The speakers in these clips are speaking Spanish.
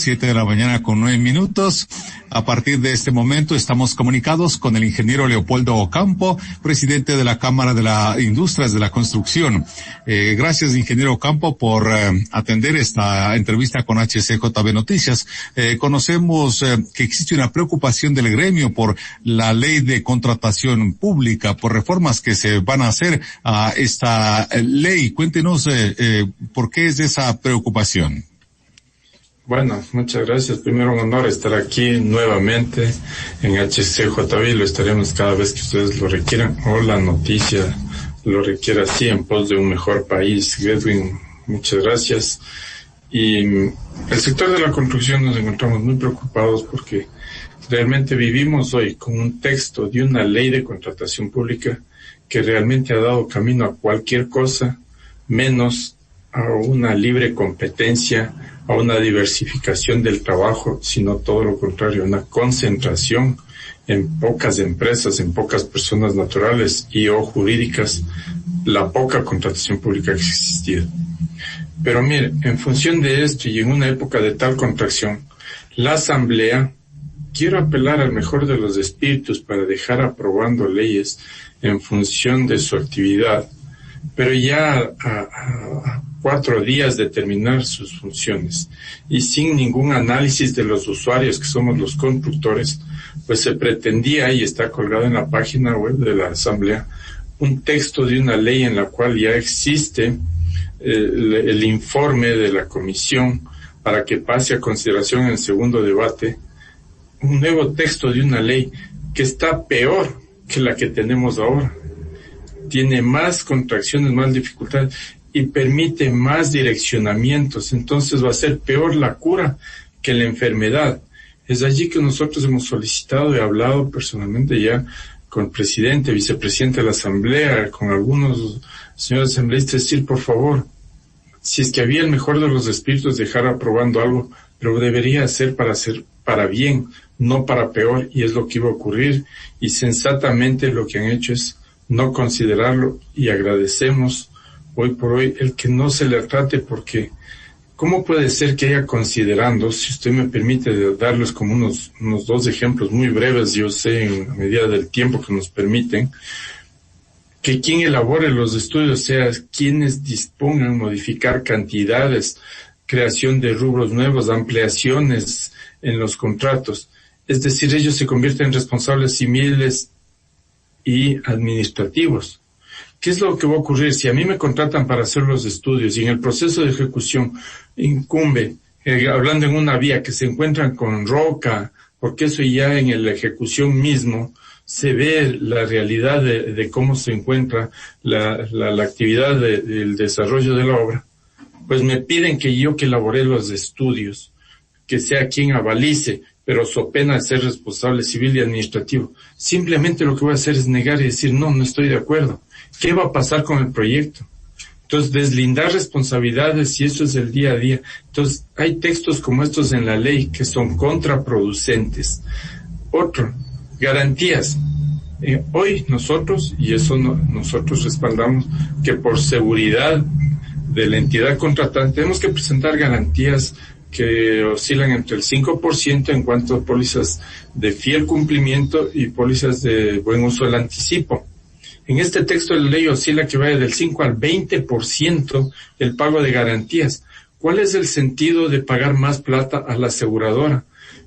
7:09 a.m. A partir de este momento estamos comunicados con el ingeniero Leopoldo Ocampo, presidente de la Cámara de las Industrias de la Construcción. Gracias, ingeniero Ocampo, por atender esta entrevista con HCJB Noticias. Conocemos que existe una preocupación del gremio por la ley de contratación pública, por reformas que se van a hacer a esta ley. Cuéntenos por qué es esa preocupación. Bueno, muchas gracias. Primero, un honor estar aquí nuevamente en HCJB. Lo estaremos cada vez que ustedes lo requieran o la noticia lo requiera, así en pos de un mejor país. Edwin, muchas gracias. Y el sector de la construcción nos encontramos muy preocupados porque realmente vivimos hoy con un texto de una ley de contratación pública que realmente ha dado camino a cualquier cosa menos a una libre competencia, a una diversificación del trabajo, sino todo lo contrario, una concentración en pocas empresas, en pocas personas naturales y o jurídicas, la poca contratación pública que ha existido. Pero mire, en función de esto y en una época de tal contracción, la Asamblea, quiero apelar al mejor de los espíritus para dejar aprobando leyes en función de su actividad, pero ya a 4 días de terminar sus funciones y sin ningún análisis de los usuarios que somos los constructores, pues se pretendía, y está colgado en la página web de la Asamblea, un texto de una ley en la cual ya existe el informe de la comisión para que pase a consideración en el segundo debate, un nuevo texto de una ley que está peor que la que tenemos ahora. Tiene más contracciones, más dificultades y permite más direccionamientos. Entonces va a ser peor la cura que la enfermedad. Es allí que nosotros hemos solicitado y hablado personalmente ya con el presidente, vicepresidente de la Asamblea, con algunos señores asambleístas, decir, por favor, si es que había el mejor de los espíritus, dejar aprobando algo, pero debería ser para bien, no para peor, y es lo que iba a ocurrir, y sensatamente lo que han hecho es no considerarlo, y agradecemos hoy por hoy el que no se le trate, porque ¿cómo puede ser que haya considerando, si usted me permite darles como unos 2 ejemplos muy breves, yo sé, en medida del tiempo que nos permiten, que quien elabore los estudios sea quienes dispongan modificar cantidades, creación de rubros nuevos, ampliaciones en los contratos? Es decir, ellos se convierten en responsables civiles y administrativos. ¿Qué es lo que va a ocurrir? Si a mí me contratan para hacer los estudios y en el proceso de ejecución incumbe, hablando en una vía, que se encuentran con roca, porque eso ya en la ejecución mismo se ve la realidad de cómo se encuentra la actividad del desarrollo de la obra, pues me piden que yo que elabore los estudios, que sea quien avalice, pero so pena de ser responsable civil y administrativo. Simplemente lo que voy a hacer es negar y decir, no estoy de acuerdo. ¿Qué va a pasar con el proyecto? Entonces, deslindar responsabilidades, y eso es el día a día. Entonces, hay textos como estos en la ley que son contraproducentes. Otro, garantías. Hoy nosotros, y eso nosotros respaldamos, que por seguridad de la entidad contratante tenemos que presentar garantías que oscilan entre el 5% en cuanto a pólizas de fiel cumplimiento y pólizas de buen uso del anticipo. En este texto de la ley oscila que vaya del 5 al 20% el pago de garantías. ¿Cuál es el sentido de pagar más plata a la aseguradora?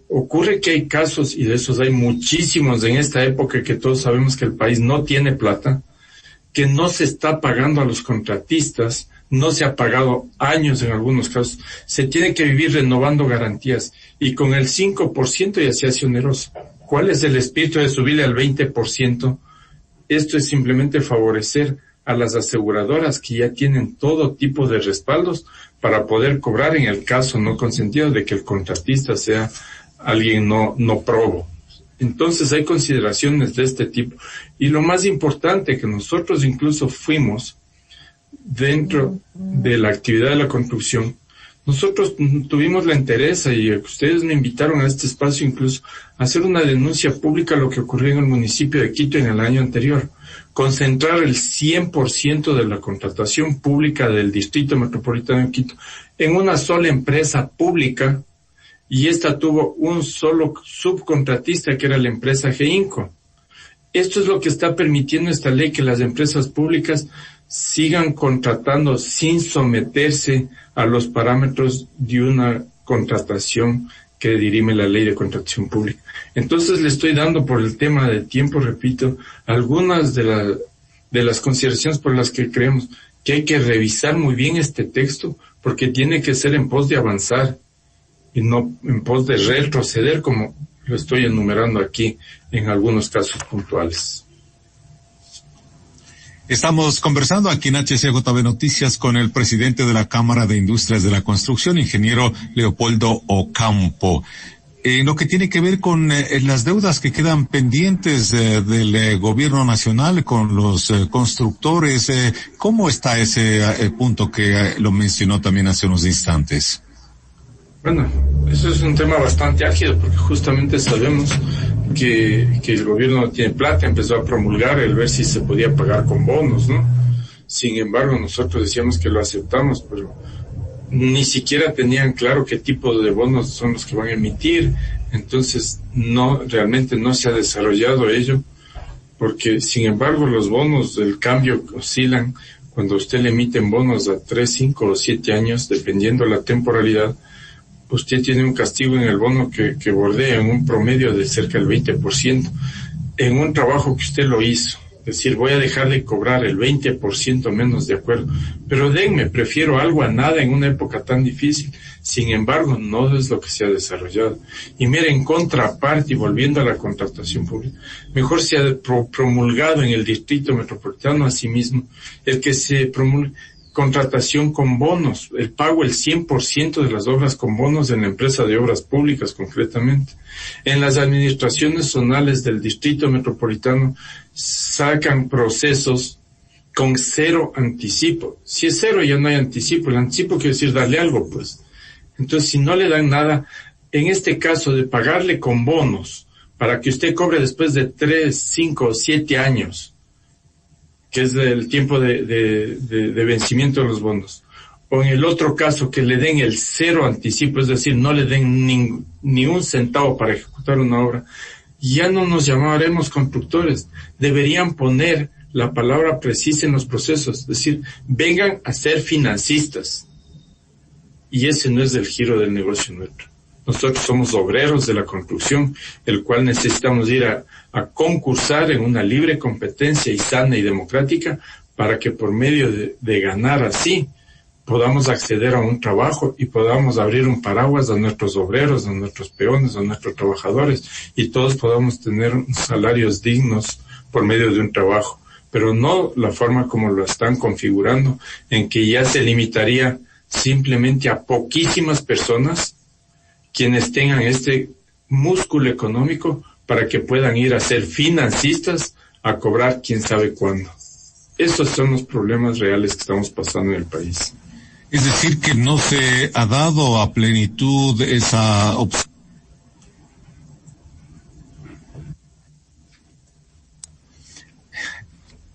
Ocurre que hay casos, y de esos hay muchísimos en esta época, que todos sabemos que el país no tiene plata, que no se está pagando a los contratistas, no se ha pagado años en algunos casos, se tiene que vivir renovando garantías, y con el 5% ya se hace oneroso. ¿Cuál es el espíritu de subirle al 20%? Esto es simplemente favorecer a las aseguradoras que ya tienen todo tipo de respaldos para poder cobrar en el caso no consentido de que el contratista sea alguien no probo. Entonces hay consideraciones de este tipo. Y lo más importante, que nosotros incluso fuimos dentro de la actividad de la construcción. Nosotros tuvimos la entereza, y ustedes me invitaron a este espacio incluso, a hacer una denuncia pública a lo que ocurrió en el municipio de Quito en el año anterior. Concentrar el 100% de la contratación pública del Distrito Metropolitano de Quito en una sola empresa pública, y esta tuvo un solo subcontratista que era la empresa GEINCO. Esto es lo que está permitiendo esta ley, que las empresas públicas sigan contratando sin someterse a los parámetros de una contratación que dirime la ley de contratación pública. Entonces le estoy dando, por el tema del tiempo, repito, algunas de las consideraciones por las que creemos que hay que revisar muy bien este texto, porque tiene que ser en pos de avanzar y no en pos de retroceder, como lo estoy enumerando aquí en algunos casos puntuales. Estamos conversando aquí en HCJB Noticias con el presidente de la Cámara de Industrias de la Construcción, ingeniero Leopoldo Ocampo. En lo que tiene que ver con las deudas que quedan pendientes del gobierno nacional con los constructores, ¿cómo está ese punto que lo mencionó también hace unos instantes? Bueno, eso es un tema bastante álgido, porque justamente sabemos que el gobierno no tiene plata, empezó a promulgar el ver si se podía pagar con bonos, ¿no? Sin embargo, nosotros decíamos que lo aceptamos, pero ni siquiera tenían claro qué tipo de bonos son los que van a emitir. Entonces, realmente no se ha desarrollado ello, porque sin embargo los bonos del cambio oscilan. Cuando usted le emiten bonos a 3, 5 o 7 años, dependiendo la temporalidad, usted tiene un castigo en el bono que bordea en un promedio de cerca del 20%, en un trabajo que usted lo hizo. Es decir, voy a dejar de cobrar el 20% menos, de acuerdo, pero prefiero algo a nada en una época tan difícil. Sin embargo, no es lo que se ha desarrollado. Y mire, en contraparte, y volviendo a la contratación pública, mejor se ha promulgado en el Distrito Metropolitano asimismo el que se promulgue contratación con bonos, el pago el 100% de las obras con bonos en la empresa de obras públicas concretamente. En las administraciones zonales del Distrito Metropolitano sacan procesos con 0 anticipo. Si es 0 ya no hay anticipo, el anticipo quiere decir darle algo, pues. Entonces, si no le dan nada, en este caso de pagarle con bonos para que usted cobre después de 3, 5 o 7 años, que es el tiempo de vencimiento de los bonos, o en el otro caso que le den el 0 anticipo, es decir, no le den ni un centavo para ejecutar una obra, ya no nos llamaremos constructores. Deberían poner la palabra precisa en los procesos, es decir, vengan a ser financistas. Y ese no es el giro del negocio nuestro. Nosotros somos obreros de la construcción, el cual necesitamos ir a concursar en una libre competencia y sana y democrática, para que por medio de ganar así podamos acceder a un trabajo y podamos abrir un paraguas a nuestros obreros, a nuestros peones, a nuestros trabajadores, y todos podamos tener salarios dignos por medio de un trabajo, pero no la forma como lo están configurando, en que ya se limitaría simplemente a poquísimas personas quienes tengan este músculo económico para que puedan ir a ser financistas a cobrar quién sabe cuándo. Esos son los problemas reales que estamos pasando en el país. Es decir, que no se ha dado a plenitud esa opción.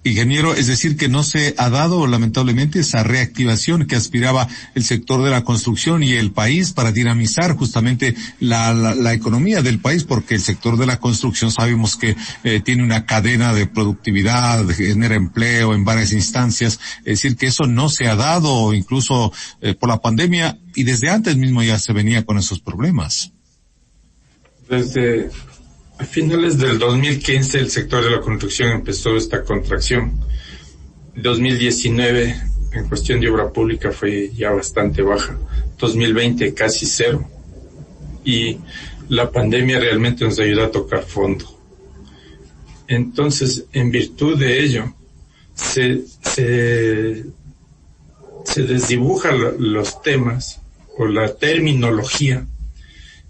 Ingeniero, es decir, que no se ha dado lamentablemente esa reactivación que aspiraba el sector de la construcción y el país para dinamizar justamente la economía del país, porque el sector de la construcción sabemos que tiene una cadena de productividad, genera empleo en varias instancias. Es decir, que eso no se ha dado incluso por la pandemia, y desde antes mismo ya se venía con esos problemas. Desde a finales del 2015 el sector de la construcción empezó esta contracción. 2019 en cuestión de obra pública fue ya bastante baja. 2020 casi 0. Y la pandemia realmente nos ayudó a tocar fondo. Entonces, en virtud de ello, se desdibujan los temas o la terminología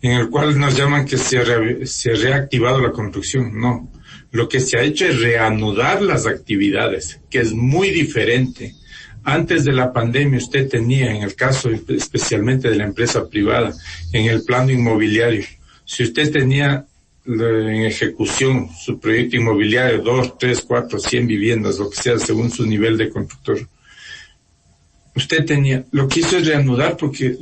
en el cual nos llaman que se ha reactivado la construcción. No, lo que se ha hecho es reanudar las actividades, que es muy diferente. Antes de la pandemia usted tenía, en el caso especialmente de la empresa privada, en el plano inmobiliario, si usted tenía en ejecución su proyecto inmobiliario, 2, 3, 4, 100 viviendas, lo que sea, según su nivel de constructor, usted tenía, lo que hizo es reanudar porque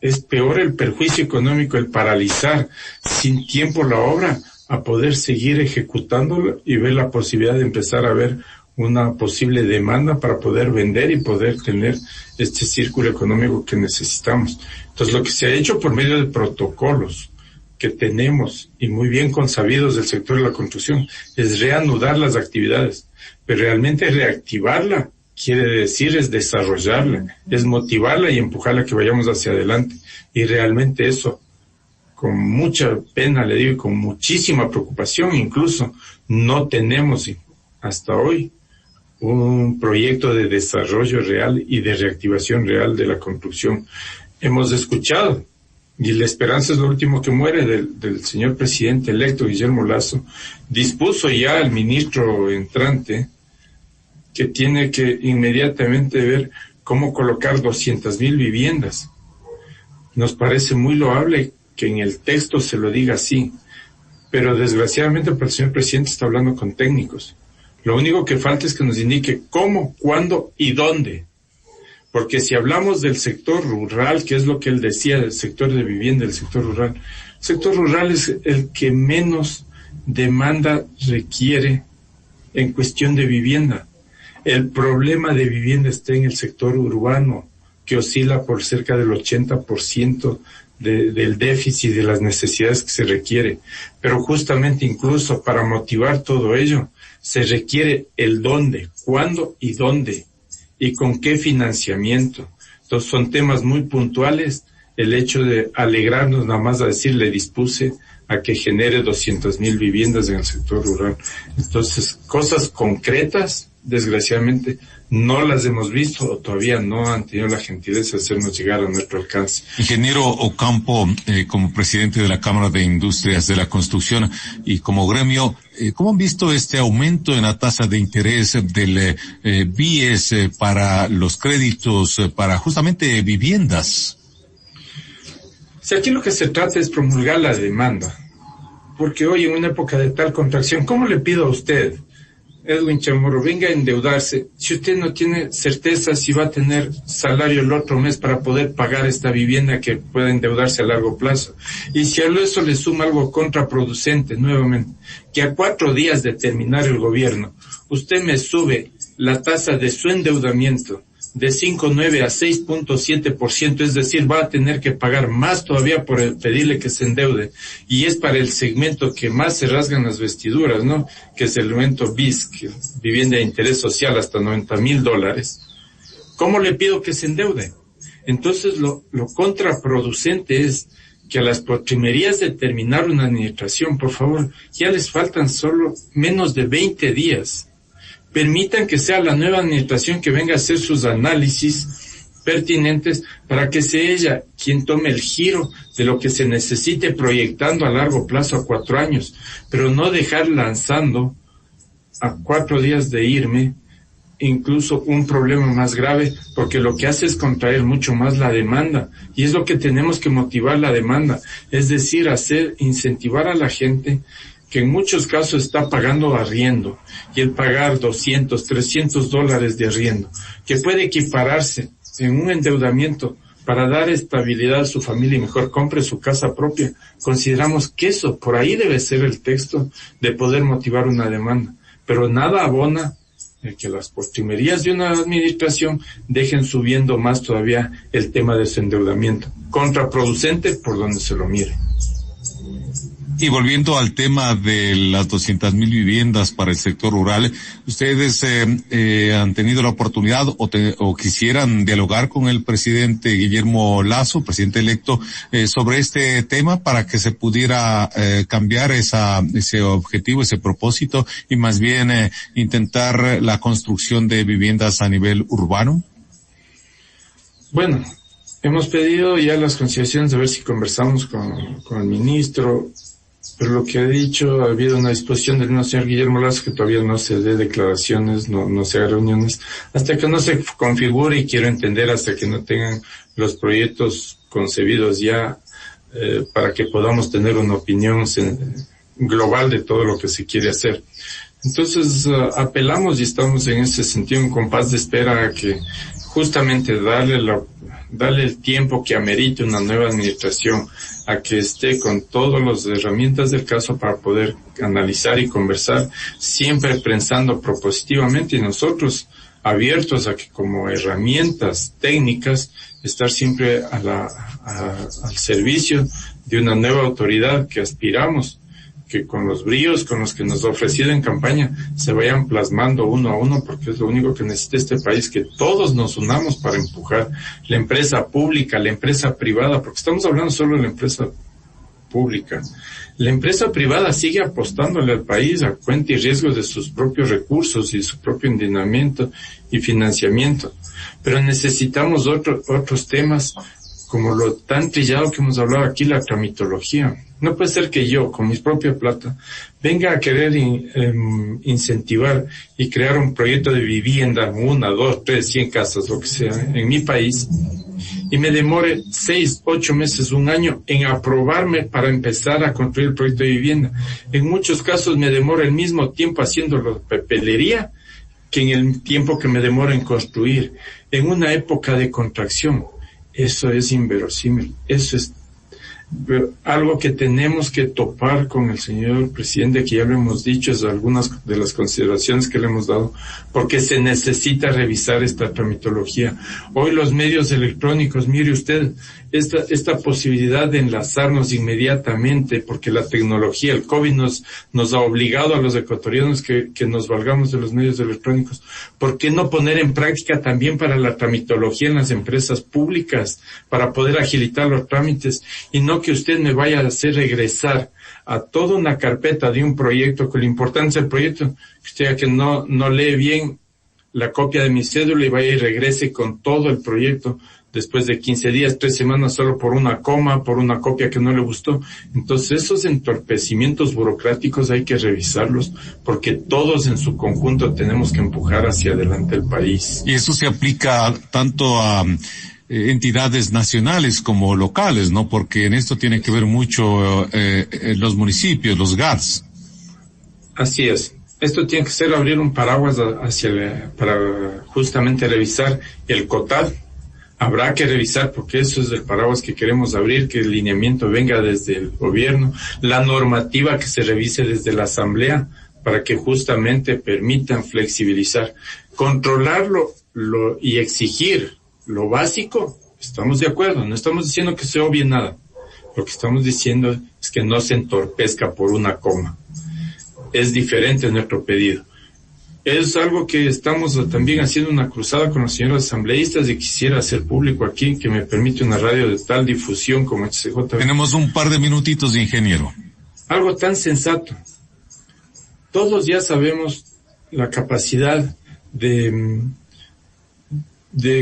es peor el perjuicio económico, el paralizar sin tiempo la obra, a poder seguir ejecutándolo y ver la posibilidad de empezar a ver una posible demanda para poder vender y poder tener este círculo económico que necesitamos. Entonces, lo que se ha hecho por medio de protocolos que tenemos y muy bien consabidos del sector de la construcción es reanudar las actividades, pero realmente reactivarla quiere decir es desarrollarla, es motivarla y empujarla a que vayamos hacia adelante. Y realmente eso, con mucha pena le digo y con muchísima preocupación incluso, no tenemos hasta hoy un proyecto de desarrollo real y de reactivación real de la construcción. Hemos escuchado, y la esperanza es lo último que muere, del señor presidente electo Guillermo Lasso, dispuso ya al ministro entrante que tiene que inmediatamente ver cómo colocar 200,000 viviendas. Nos parece muy loable que en el texto se lo diga así, pero desgraciadamente el señor presidente está hablando con técnicos. Lo único que falta es que nos indique cómo, cuándo y dónde. Porque si hablamos del sector rural, que es lo que él decía, del sector de vivienda, el sector rural es el que menos demanda requiere en cuestión de vivienda. El problema de vivienda está en el sector urbano, que oscila por cerca del 80% del déficit de las necesidades que se requiere. Pero justamente incluso para motivar todo ello, se requiere el dónde, cuándo y dónde, y con qué financiamiento. Entonces son temas muy puntuales. El hecho de alegrarnos nada más a decir, le dispuse a que genere 200,000 viviendas en el sector rural. Entonces, cosas concretas, desgraciadamente, no las hemos visto o todavía no han tenido la gentileza de hacernos llegar a nuestro alcance. Ingeniero Ocampo, como presidente de la Cámara de Industrias de la Construcción y como gremio, ¿cómo han visto este aumento en la tasa de interés del BIES para los créditos para justamente viviendas? Si aquí lo que se trata es promulgar la demanda, porque hoy en una época de tal contracción, ¿cómo le pido a usted, Edwin Chamorro, venga a endeudarse si usted no tiene certeza si va a tener salario el otro mes para poder pagar esta vivienda que pueda endeudarse a largo plazo? Y si a eso le suma algo contraproducente nuevamente, que a 4 días de terminar el gobierno, usted me sube la tasa de su endeudamiento de 5.9 a 6.7%, es decir, va a tener que pagar más todavía por pedirle que se endeude, y es para el segmento que más se rasgan las vestiduras, ¿no? Que es el segmento BIS, que vivienda de interés social hasta $90,000. ¿Cómo le pido que se endeude? Entonces lo contraproducente es que a las postrimerías de terminar una administración, por favor, ya les faltan solo menos de 20 días. Permitan que sea la nueva administración que venga a hacer sus análisis pertinentes para que sea ella quien tome el giro de lo que se necesite proyectando a largo plazo a 4 años, pero no dejar lanzando a 4 días de irme incluso un problema más grave, porque lo que hace es contraer mucho más la demanda, y es lo que tenemos que motivar la demanda, es decir, incentivar a la gente que en muchos casos está pagando arriendo, y el pagar $200, $300 de arriendo, que puede equipararse en un endeudamiento para dar estabilidad a su familia y mejor compre su casa propia. Consideramos que eso, por ahí debe ser el texto de poder motivar una demanda, pero nada abona que las postrimerías de una administración dejen subiendo más todavía el tema de su endeudamiento. Contraproducente por donde se lo mire. Y volviendo al tema de las 200,000 viviendas para el sector rural, ¿ustedes han tenido la oportunidad o quisieran dialogar con el presidente Guillermo Lasso, presidente electo, sobre este tema para que se pudiera cambiar ese objetivo, ese propósito, y más bien intentar la construcción de viviendas a nivel urbano? Bueno, hemos pedido ya las consideraciones de ver si conversamos con el ministro. Pero lo que ha dicho, ha habido una disposición del mismo señor Guillermo Lasso que todavía no se dé declaraciones, no se haga reuniones, hasta que no se configure, y quiero entender hasta que no tengan los proyectos concebidos ya, para que podamos tener una opinión global de todo lo que se quiere hacer. Entonces, apelamos y estamos en ese sentido en compás de espera a que justamente darle el tiempo que amerite una nueva administración a que esté con todas las herramientas del caso para poder analizar y conversar, siempre pensando propositivamente, y nosotros abiertos a que como herramientas técnicas estar siempre al servicio de una nueva autoridad que aspiramos que con los bríos con los que nos ha ofrecido en campaña se vayan plasmando uno a uno, porque es lo único que necesita este país, que todos nos unamos para empujar la empresa pública, la empresa privada, porque estamos hablando solo de la empresa pública. La empresa privada sigue apostándole al país a cuenta y riesgo de sus propios recursos y su propio endiudamiento y financiamiento, pero necesitamos otros temas como lo tan trillado que hemos hablado aquí, la tramitología. No puede ser que yo, con mi propia plata, venga a querer incentivar y crear un proyecto de vivienda, 1, 2, 3, 100 casas, lo que sea, en mi país, y me demore 6, 8 meses, 1 año en aprobarme para empezar a construir el proyecto de vivienda. En muchos casos me demora el mismo tiempo haciendo la papelería que en el tiempo que me demora en construir. En una época de contracción, eso es inverosímil, eso es algo que tenemos que topar con el señor presidente, que ya lo hemos dicho, es algunas de las consideraciones que le hemos dado, porque se necesita revisar esta tramitología. Hoy los medios electrónicos, mire usted, esta posibilidad de enlazarnos inmediatamente, porque la tecnología, el COVID nos ha obligado a los ecuatorianos que nos valgamos de los medios electrónicos. ¿Por qué no poner en práctica también para la tramitología en las empresas públicas, para poder agilitar los trámites, y no que usted me vaya a hacer regresar a toda una carpeta de un proyecto, con la importancia del proyecto, que usted ya que no lee bien la copia de mi cédula y vaya y regrese con todo el proyecto después de 15 días, 3 semanas, solo por una coma, por una copia que no le gustó. Entonces esos entorpecimientos burocráticos hay que revisarlos, porque todos en su conjunto tenemos que empujar hacia adelante el país. Y eso se aplica tanto a entidades nacionales como locales, ¿no? Porque en esto tiene que ver mucho los municipios, los GATS. Así es. Esto tiene que ser abrir un paraguas para justamente revisar el COTAD. Habrá que revisar, porque eso es el paraguas que queremos abrir, que el lineamiento venga desde el gobierno, la normativa que se revise desde la asamblea, para que justamente permitan flexibilizar, controlarlo y exigir lo básico. Estamos de acuerdo, no estamos diciendo que se obvie nada. Lo que estamos diciendo es que no se entorpezca por una coma. Es diferente nuestro pedido. Es algo que estamos también haciendo una cruzada con los señores asambleístas, y quisiera hacer público aquí, que me permite una radio de tal difusión como HCJ. Tenemos un par de minutitos, ingeniero. Algo tan sensato. Todos ya sabemos la capacidad de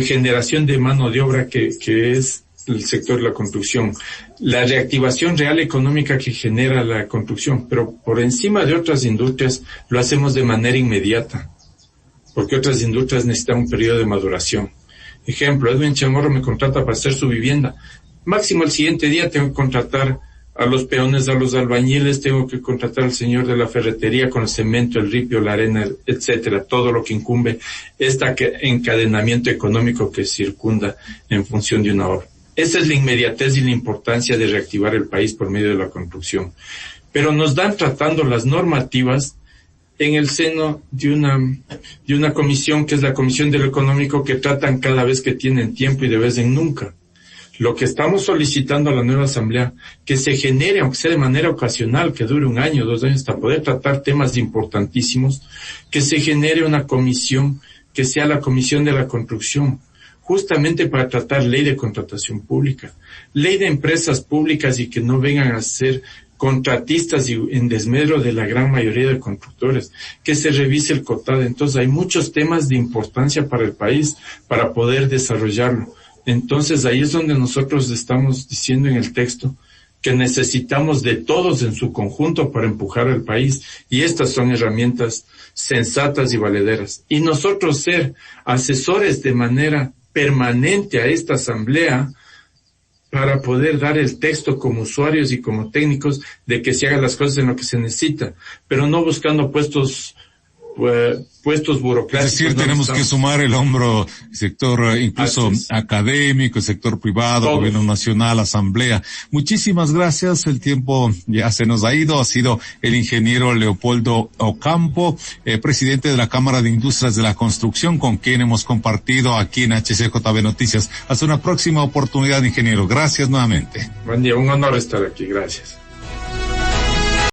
generación de mano de obra que es el sector de la construcción, la reactivación real económica que genera la construcción, pero por encima de otras industrias lo hacemos de manera inmediata, porque otras industrias necesitan un periodo de maduración. Ejemplo, Edwin Chamorro me contrata para hacer su vivienda. Máximo el siguiente día tengo que contratar a los peones, a los albañiles, tengo que contratar al señor de la ferretería con el cemento, el ripio, la arena, etcétera, todo lo que incumbe este encadenamiento económico que circunda en función de una obra. Esa es la inmediatez y la importancia de reactivar el país por medio de la construcción. Pero nos dan tratando las normativas en el seno de una comisión, que es la Comisión de lo Económico, que tratan cada vez que tienen tiempo y de vez en nunca. Lo que estamos solicitando a la nueva asamblea, que se genere, aunque sea de manera ocasional, que dure 1 año, 2 años, hasta poder tratar temas importantísimos, que se genere una comisión, que sea la Comisión de la Construcción, justamente para tratar ley de contratación pública, ley de empresas públicas, y que no vengan a ser contratistas y en desmedro de la gran mayoría de constructores, que se revise el COTAD. Entonces hay muchos temas de importancia para el país para poder desarrollarlo. Entonces ahí es donde nosotros estamos diciendo en el texto que necesitamos de todos en su conjunto para empujar al país, y estas son herramientas sensatas y valederas. Y nosotros ser asesores de manera permanente a esta asamblea para poder dar el texto como usuarios y como técnicos de que se hagan las cosas en lo que se necesita, pero no buscando puestos puestos burocráticos. Es decir, tenemos que sumar el hombro, sector incluso académico, sector privado, todos. Gobierno nacional, asamblea. Muchísimas gracias. El tiempo ya se nos ha ido. Ha sido el ingeniero Leopoldo Ocampo, presidente de la Cámara de Industrias de la Construcción, con quien hemos compartido aquí en HCJB Noticias. Hasta una próxima oportunidad, ingeniero. Gracias nuevamente. Buen día, un honor estar aquí. Gracias.